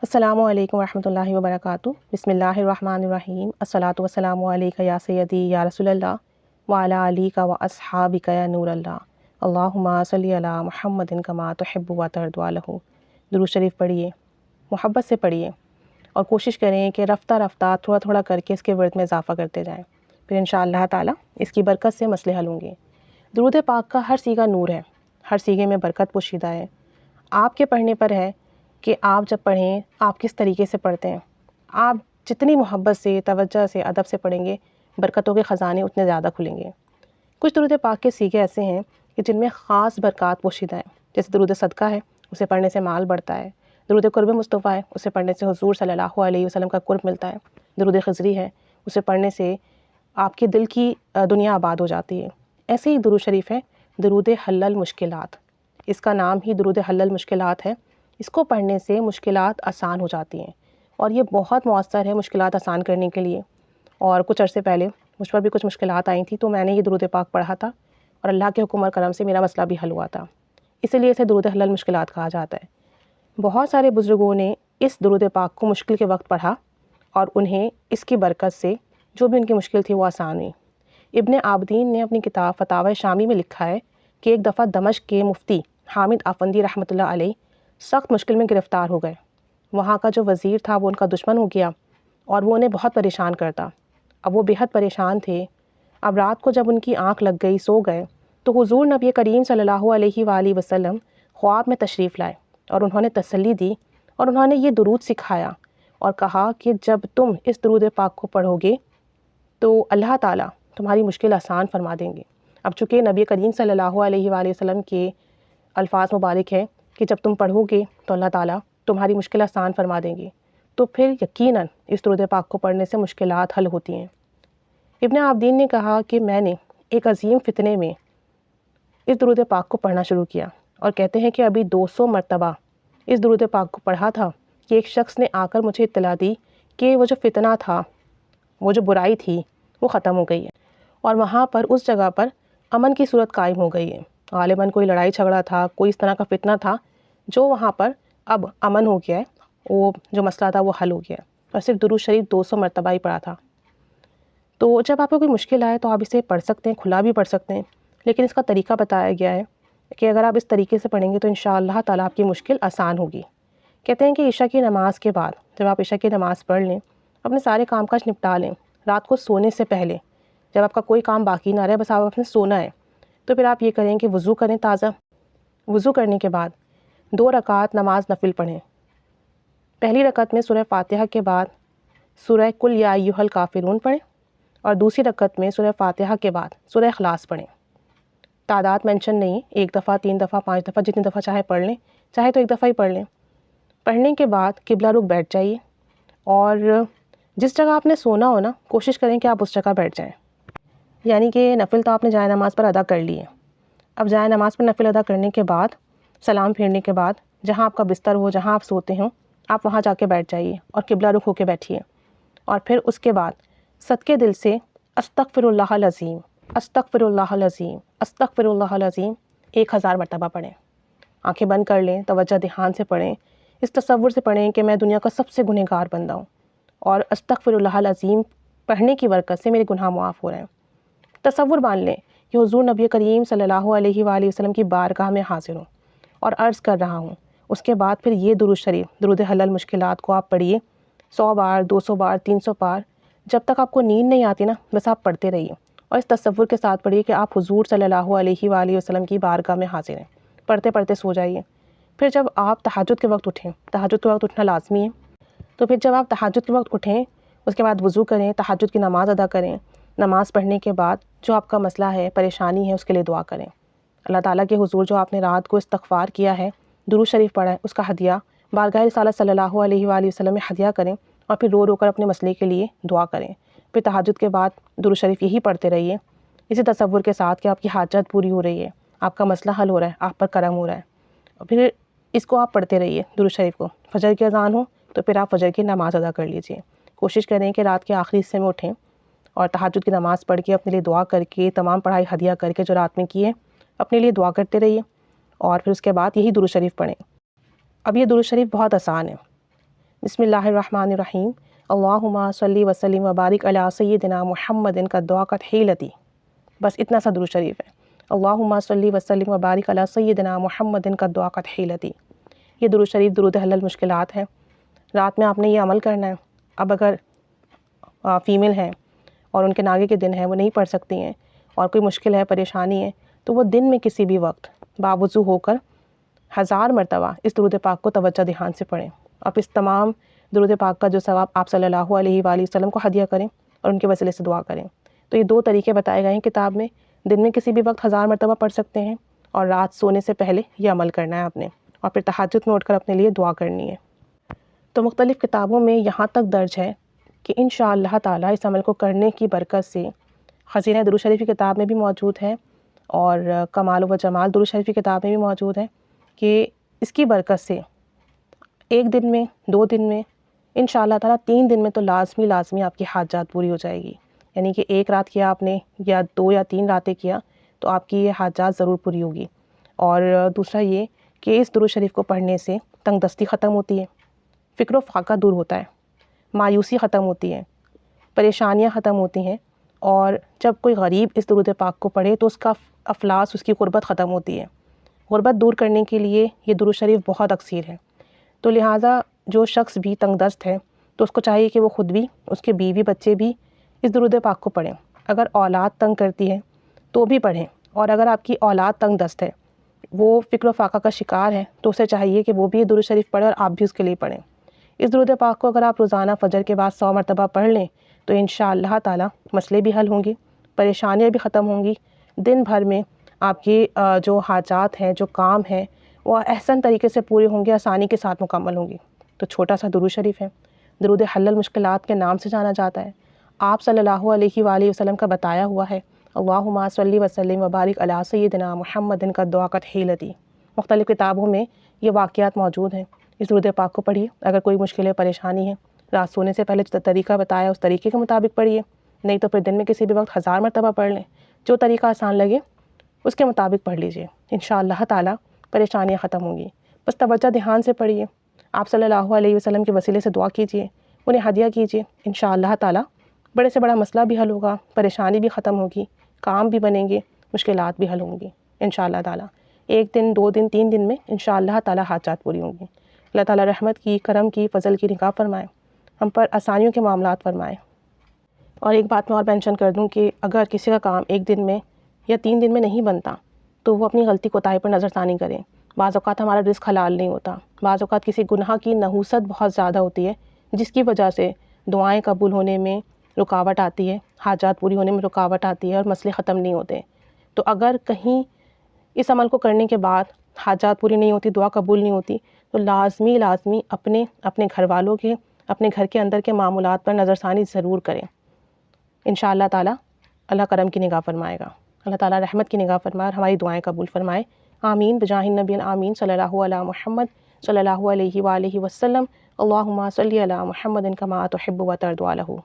السلام علیکم ورحمۃ اللہ وبرکاتہ۔ بسم اللہ الرحمن الرحیم۔ الصلاۃ والسلام علیک یا سیدی یا رسول اللہ وعلی آلک و اصحابک یا نور اللہ، اللہم صلی علی محمد کما تحب و ترضی عنہ۔ درود شریف پڑھیے، محبت سے پڑھیے اور کوشش کریں کہ رفتہ رفتہ تھوڑا تھوڑا کر کے اس کے ورد میں اضافہ کرتے جائیں، پھر انشاءاللہ تعالی اس کی برکت سے مسئلے حل ہوں گے۔ درود پاک کا ہر صیغہ نور ہے، ہر صیغے میں برکت پوشیدہ ہے۔ آپ کے پڑھنے پر ہے کہ آپ جب پڑھیں آپ کس طریقے سے پڑھتے ہیں۔ آپ جتنی محبت سے، توجہ سے، ادب سے پڑھیں گے، برکتوں کے خزانے اتنے زیادہ کھلیں گے۔ کچھ درود پاک کے صیغے ایسے ہیں کہ جن میں خاص برکات پوشیدہ ہیں، جیسے درود صدقہ ہے، اسے پڑھنے سے مال بڑھتا ہے۔ درود قرب مصطفیٰ ہے، اسے پڑھنے سے حضور صلی اللہ علیہ وسلم کا قرب ملتا ہے۔ درود خضری ہے، اسے پڑھنے سے آپ کے دل کی دنیا آباد ہو جاتی ہے۔ ایسے ہی درود شریف ہے درود حل المشکلات، اس کا نام ہی درود حل المشکلات ہے۔ اس کو پڑھنے سے مشکلات آسان ہو جاتی ہیں اور یہ بہت مؤثر ہے مشکلات آسان کرنے کے لیے۔ اور کچھ عرصے پہلے مجھ پر بھی کچھ مشکلات آئی تھیں تو میں نے یہ درود پاک پڑھا تھا اور اللہ کے حکم اور کرم سے میرا مسئلہ بھی حل ہوا تھا، اسی لیے اسے درود حل المشکلات کہا جاتا ہے۔ بہت سارے بزرگوں نے اس درود پاک کو مشکل کے وقت پڑھا اور انہیں اس کی برکت سے جو بھی ان کی مشکل تھی وہ آسان ہوئی۔ ابن عابدین نے اپنی کتاب فتاوی شامی میں لکھا ہے کہ ایک دفعہ دمشق کے مفتی حامد آفندی رحمۃ اللہ علیہ سخت مشکل میں گرفتار ہو گئے۔ وہاں کا جو وزیر تھا وہ ان کا دشمن ہو گیا اور وہ انہیں بہت پریشان کرتا۔ اب وہ بےحد پریشان تھے۔ اب رات کو جب ان کی آنکھ لگ گئی، سو گئے، تو حضور نبی کریم صلی اللہ علیہ وآلہ وسلم خواب میں تشریف لائے اور انہوں نے تسلی دی اور انہوں نے یہ درود سکھایا اور کہا کہ جب تم اس درود پاک کو پڑھو گے تو اللہ تعالیٰ تمہاری مشکل آسان فرما دیں گے۔ اب چونکہ نبی کریم صلی اللہ علیہ وآلہ وسلم کے الفاظ مبارک ہیں کہ جب تم پڑھو گے تو اللہ تعالیٰ تمہاری مشکل آسان فرما دیں گے، تو پھر یقیناً اس درود پاک کو پڑھنے سے مشکلات حل ہوتی ہیں۔ ابن عابدین نے کہا کہ میں نے ایک عظیم فتنے میں اس درود پاک کو پڑھنا شروع کیا اور کہتے ہیں کہ ابھی 200 مرتبہ اس درود پاک کو پڑھا تھا کہ ایک شخص نے آ کر مجھے اطلاع دی کہ وہ جو فتنہ تھا، وہ جو برائی تھی وہ ختم ہو گئی ہے اور وہاں پر اس جگہ پر امن کی صورت قائم ہو گئی ہے۔ غالباً کوئی لڑائی جھگڑا تھا، کوئی اس طرح کا فتنہ تھا جو وہاں پر اب امن ہو گیا ہے، وہ جو مسئلہ تھا وہ حل ہو گیا ہے، اور صرف درود شریف 200 مرتبہ ہی پڑھا تھا۔ تو جب آپ کو کوئی مشکل آئے تو آپ اسے پڑھ سکتے ہیں، کھلا بھی پڑھ سکتے ہیں، لیکن اس کا طریقہ بتایا گیا ہے کہ اگر آپ اس طریقے سے پڑھیں گے تو انشاءاللہ تعالیٰ آپ کی مشکل آسان ہوگی۔ کہتے ہیں کہ عشاء کی نماز کے بعد جب آپ عشاء کی نماز پڑھ لیں، اپنے سارے کام کاج نپٹا لیں، رات کو سونے سے پہلے جب آپ کا کوئی کام باقی نہ رہے، بس آپ اپنے سونا ہے، تو پھر آپ یہ کریں کہ وضو کریں تازہ۔ وضو کرنے کے بعد 2 رکعت نماز نفل پڑھیں۔ پہلی رکعت میں سورہ فاتحہ کے بعد سورہ قل یا ایھا الکافرون پڑھیں اور دوسری رکعت میں سورہ فاتحہ کے بعد سورہ اخلاص پڑھیں۔ تعداد مینشن نہیں، 1 دفعہ، 3 دفعہ، 5 دفعہ، جتنی دفعہ چاہے پڑھ لیں، چاہے تو 1 دفعہ ہی پڑھ لیں۔ پڑھنے کے بعد قبلہ رخ بیٹھ جائیے اور جس جگہ آپ نے سونا ہو نا، کوشش کریں کہ آپ اس جگہ بیٹھ جائیں۔ یعنی کہ نفل تو آپ نے جائے نماز پر ادا کر لی ہے، اب جائے نماز پر نفل ادا کرنے کے بعد سلام پھیرنے کے بعد جہاں آپ کا بستر ہو، جہاں آپ سوتے ہوں، آپ وہاں جا کے بیٹھ جائیے اور قبلہ رخ ہو کے بیٹھیے، اور پھر اس کے بعد صدقے دل سے استغفر اللہ العظیم، استغفر اللہ العظیم، استغفر اللہ العظیم 1000 مرتبہ پڑھیں۔ آنکھیں بند کر لیں، توجہ دھیان سے پڑھیں، اس تصور سے پڑھیں کہ میں دنیا کا سب سے گنہگار بندہ ہوں اور استغفر اللہ العظیم پڑھنے کی برکت سے میرے گناہ معاف ہو رہے ہیں۔ تصور مان لیں کہ حضور نبی کریم صلی اللہ علیہ وآلہ وسلم کی بارگاہ میں حاضر ہوں اور عرض کر رہا ہوں۔ اس کے بعد پھر یہ درود شریف درود حل المشکلات کو آپ پڑھیے 100 بار، 200 بار، 300 بار، جب تک آپ کو نیند نہیں آتی نا، بس آپ پڑھتے رہیے اور اس تصور کے ساتھ پڑھیے کہ آپ حضور صلی اللہ علیہ وآلہ وسلم کی بارگاہ میں حاضر ہیں۔ پڑھتے پڑھتے سو جائیے۔ پھر جب آپ تہجد کے وقت اٹھیں، تہجد کے وقت اٹھنا لازمی ہے، تو پھر جب آپ تہجد کے وقت اٹھیں اس کے بعد وضو کریں، تہجد کی نماز ادا کریں۔ نماز پڑھنے کے بعد جو آپ کا مسئلہ ہے، پریشانی ہے، اس کے لیے دعا کریں۔ اللہ تعالیٰ کے حضور جو آپ نے رات کو استغفار کیا ہے، درود شریف پڑھا ہے، اس کا ہدیہ بارگاہ رسالت صلی اللہ علیہ وآلہ وسلم میں ہدیہ کریں اور پھر رو رو کر اپنے مسئلے کے لیے دعا کریں۔ پھر تہجد کے بعد درود شریف یہی پڑھتے رہیے، اسی تصور کے ساتھ کہ آپ کی حاجت پوری ہو رہی ہے، آپ کا مسئلہ حل ہو رہا ہے، آپ پر کرم ہو رہا ہے، اور پھر اس کو آپ پڑھتے رہیے درود شریف کو۔ فجر کی اذان ہو تو پھر آپ فجر کی نماز ادا کر لیجیے۔ کوشش کریں کہ رات کے آخری حصے میں اٹھیں اور تہجد کی نماز پڑھ کے اپنے لیے دعا کر کے تمام پڑھائی ہدیہ کر کے جو رات میں کی ہے اپنے لیے دعا کرتے رہیے اور پھر اس کے بعد یہی درود شریف پڑھیں۔ اب یہ درود شریف بہت آسان ہے، بسم اللہ الرحمن الرحیم، اللہم صلی وسلم وبارک علی سیدنا محمد کا دعا کا حیلتی، بس اتنا سا درود شریف ہے۔ اللہم صلی وسلم وبارک علی سیدنا محمد کا دعا کا حیلتی، یہ درود شریف درود حل المشکلات ہے۔ رات میں آپ نے یہ عمل کرنا ہے۔ اب اگر فیمیل ہیں اور ان کے ناگے کے دن ہیں، وہ نہیں پڑھ سکتی ہیں اور کوئی مشکل ہے، پریشانی ہے، تو وہ دن میں کسی بھی وقت باوضو ہو کر 1000 مرتبہ اس درود پاک کو توجہ دھیان سے پڑھیں۔ آپ اس تمام درود پاک کا جو ثواب آپ صلی اللہ علیہ وآلہ وسلم کو ہدیہ کریں اور ان کے وسیلے سے دعا کریں۔ تو یہ 2 طریقے بتائے گئے ہیں کتاب میں، دن میں کسی بھی وقت 1000 مرتبہ پڑھ سکتے ہیں اور رات سونے سے پہلے یہ عمل کرنا ہے آپ نے، اور پھر تہجد میں اٹھ کر اپنے لیے دعا کرنی ہے۔ تو مختلف کتابوں میں یہاں تک درج ہے کہ انشاءاللہ تعالیٰ اس عمل کو کرنے کی برکت سے، خزینہ درود شریف کی کتاب میں بھی موجود ہے اور کمال و جمال درود شریف کی کتاب میں بھی موجود ہے کہ اس کی برکت سے 1 دن میں، 2 دن میں، انشاءاللہ تعالیٰ 3 دن میں تو لازمی آپ کی حاجات پوری ہو جائے گی۔ یعنی کہ 1 رات کیا آپ نے یا 2 یا 3 راتیں کیا تو آپ کی یہ حاجات ضرور پوری ہوگی۔ اور دوسرا یہ کہ اس درود شریف کو پڑھنے سے تنگ دستی ختم ہوتی ہے، فکر و فاقہ دور ہوتا ہے، مایوسی ختم ہوتی ہے، پریشانیاں ختم ہوتی ہیں، اور جب کوئی غریب اس درود پاک کو پڑھے تو اس کا افلاس، اس کی غربت ختم ہوتی ہے۔ غربت دور کرنے کے لیے یہ درود شریف بہت اکثیر ہے۔ تو لہٰذا جو شخص بھی تنگ دست ہے تو اس کو چاہیے کہ وہ خود بھی، اس کے بیوی بچے بھی اس درود پاک کو پڑھیں۔ اگر اولاد تنگ کرتی ہے تو بھی پڑھیں، اور اگر آپ کی اولاد تنگ دست ہے، وہ فکر و فاقہ کا شکار ہے، تو اسے چاہیے کہ وہ بھی یہ درود شریف پڑھے اور آپ بھی اس کے لیے پڑھیں۔ اس درود پاک کو اگر آپ روزانہ فجر کے بعد 100 مرتبہ پڑھ لیں تو انشاءاللہ تعالیٰ مسئلے بھی حل ہوں گے، پریشانیاں بھی ختم ہوں گی، دن بھر میں آپ کی جو حاجات ہیں، جو کام ہیں، وہ احسن طریقے سے پورے ہوں گے، آسانی کے ساتھ مکمل ہوں گی۔ تو چھوٹا سا درود شریف ہے، درود حل المشکلات کے نام سے جانا جاتا ہے۔ آپ صلی اللہ علیہ وآلہ وسلم کا بتایا ہوا ہے، اللہم صلی وسلم وبارک علی سیدنا محمد کا دعا کا حیلتی۔ مختلف کتابوں میں یہ واقعات موجود ہیں۔ اس درود پاک کو پڑھیے، اگر کوئی مشکل پریشانی ہے، رات سونے سے پہلے جو طریقہ بتایا اس طریقے کے مطابق پڑھیے، نہیں تو پھر دن میں کسی بھی وقت 1000 مرتبہ پڑھ لیں، جو طریقہ آسان لگے اس کے مطابق پڑھ لیجئے، انشاءاللہ تعالیٰ پریشانیاں ختم ہوں گی۔ بس توجہ دھیان سے پڑھیے، آپ صلی اللہ علیہ وسلم کے وسیلے سے دعا کیجئے، انہیں ہدیہ کیجئے، انشاءاللہ تعالیٰ بڑے سے بڑا مسئلہ بھی حل ہوگا، پریشانی بھی ختم ہوگی، کام بھی بنیں گے، مشکلات بھی حل ہوں گی انشاءاللہ تعالیٰ۔ 1 دن، 2 دن، 3 دن میں انشاءاللہ تعالیٰ حاجات پوری ہوں گی۔ اللہ تعالیٰ رحمت کی، کرم کی، فضل کی نگاہ فرمائے، ہم پر آسانیوں کے معاملات فرمائے۔ اور ایک بات میں اور مینشن کر دوں کہ اگر کسی کا کام 1 دن میں یا 3 دن میں نہیں بنتا تو وہ اپنی غلطی کوتاہی پر نظر ثانی کریں۔ بعض اوقات ہمارا رزق حلال نہیں ہوتا، بعض اوقات کسی گناہ کی نحوست بہت زیادہ ہوتی ہے جس کی وجہ سے دعائیں قبول ہونے میں رکاوٹ آتی ہے، حاجات پوری ہونے میں رکاوٹ آتی ہے اور مسئلے ختم نہیں ہوتے۔ تو اگر کہیں اس عمل کو کرنے کے بعد حاجات پوری نہیں ہوتی، دعا قبول نہیں ہوتی، تو لازمی اپنے گھر والوں کے، اپنے گھر کے اندر کے معاملات پر نظر ثانی ضرور کریں۔ انشاءاللہ تعالیٰ اللہ کرم کی نگاہ فرمائے گا، اللہ تعالیٰ رحمت کی نگاہ فرمائے اور ہماری دعائیں قبول فرمائے۔ آمین بجاہ النبی آمین صلی اللہ علی محمد صلی اللہ علیہ وآلہ وسلم۔ اللہم صلی علی محمد کما تحب و ترضی عنہ۔